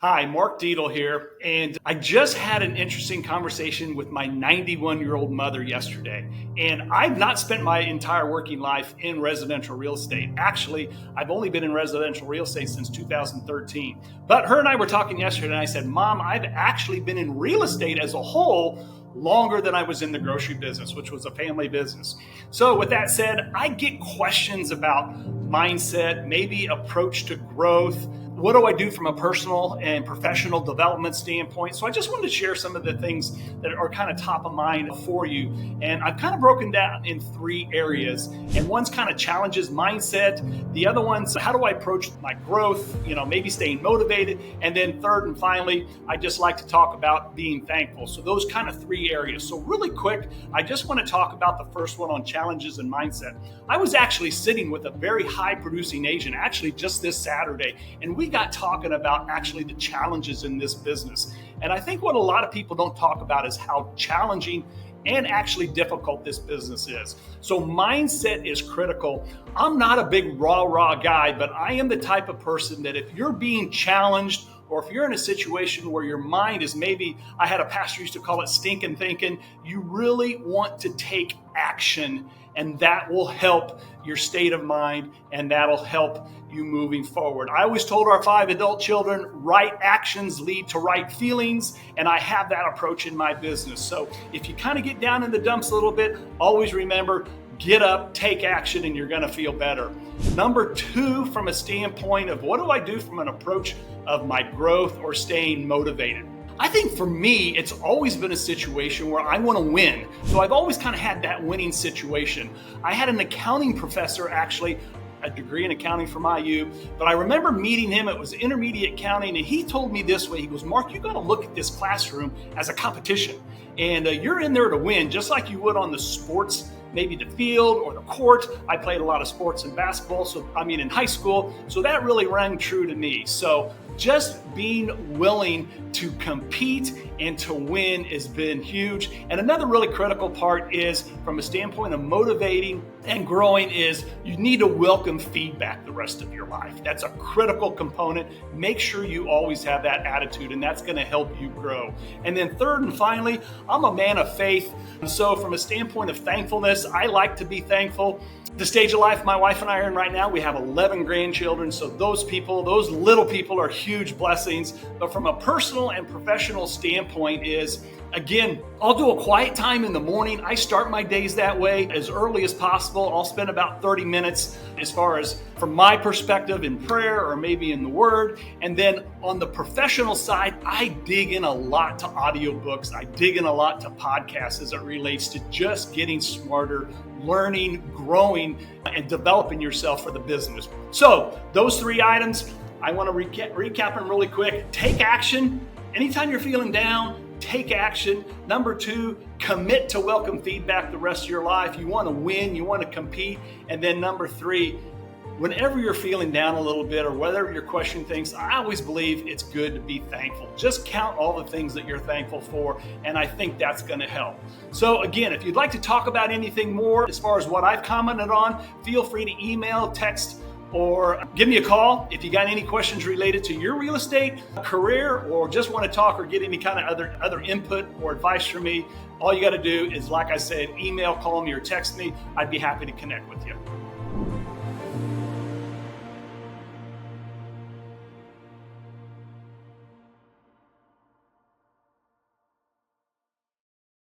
Hi, Mark Dietel here, and I just had an interesting conversation with my 91-year-old mother yesterday. And I've not spent my entire working life in residential real estate. Actually, I've only been in residential real estate since 2013. But her and I were talking yesterday, and I said, Mom, I've actually been in real estate as a whole longer than I was in the grocery business, which was a family business. So with that said, I get questions about mindset, maybe approach to growth. What do I do from a personal and professional development standpoint? So I just wanted to share some of the things that are kind of top of mind for you. And I've kind of broken down in three areas. And one's kind of challenges, mindset. The other one's how do I approach my growth, maybe staying motivated. And then third and finally, I just like to talk about being thankful. So those kind of three areas. So really quick, I just want to talk about the first one on challenges and mindset. I was actually sitting with a very high producing agent, actually just this Saturday, and we got talking about actually the challenges in this business. And I think what a lot of people don't talk about is how challenging and actually difficult this business is. So mindset is critical. I'm not a big rah guy, but I am the type of person that if you're being challenged or if you're in a situation where your mind is maybe, I had a pastor used to call it stinking thinking, you really want to take action, and that will help your state of mind and that'll help you moving forward. I always told our 5 adult children, right actions lead to right feelings, and I have that approach in my business. So if you kind of get down in the dumps a little bit, always remember, get up, take action, and you're going to feel better. Number 2, from a standpoint of what do I do from an approach of my growth or staying motivated? I think for me, it's always been a situation where I want to win. So I've always kind of had that winning situation. I had an accounting professor, actually, a degree in accounting from IU, but I remember meeting him. It was intermediate accounting, and he told me this way. He goes, Mark, you got to look at this classroom as a competition, and you're in there to win, just like you would on the sports, maybe the field or the court. I played a lot of sports and basketball, in high school, so that really rang true to me. So just being willing to compete and to win has been huge. And another really critical part is, from a standpoint of motivating and growing, is you need to welcome feedback the rest of your life. That's a critical component. Make sure you always have that attitude, and that's going to help you grow. And then third and finally, I'm a man of faith. And so from a standpoint of thankfulness, I like to be thankful. The stage of life my wife and I are in right now, we have 11 grandchildren. So those little people are huge blessings. But from a personal and professional standpoint is, again, I'll do a quiet time in the morning. I start my days that way as early as possible. I'll spend about 30 minutes as far as from my perspective in prayer or maybe in the Word. And then on the professional side, I dig in a lot to audiobooks. I dig in a lot to podcasts as it relates to just getting smarter, learning, growing, and developing yourself for the business. So those 3 items, I want to recap them really quick. Take action. Anytime you're feeling down, take action. Number 2, commit to welcome feedback the rest of your life. You want to win, you want to compete. And then number 3, whenever you're feeling down a little bit or whether you're questioning things, I always believe it's good to be thankful. Just count all the things that you're thankful for, and I think that's going to help. So again, if you'd like to talk about anything more as far as what I've commented on, feel free to email, text, or give me a call if you got any questions related to your real estate career, or just want to talk or get any kind of other input or advice from me. All you got to do is, like I said, email, call me, or text me. I'd be happy to connect with you.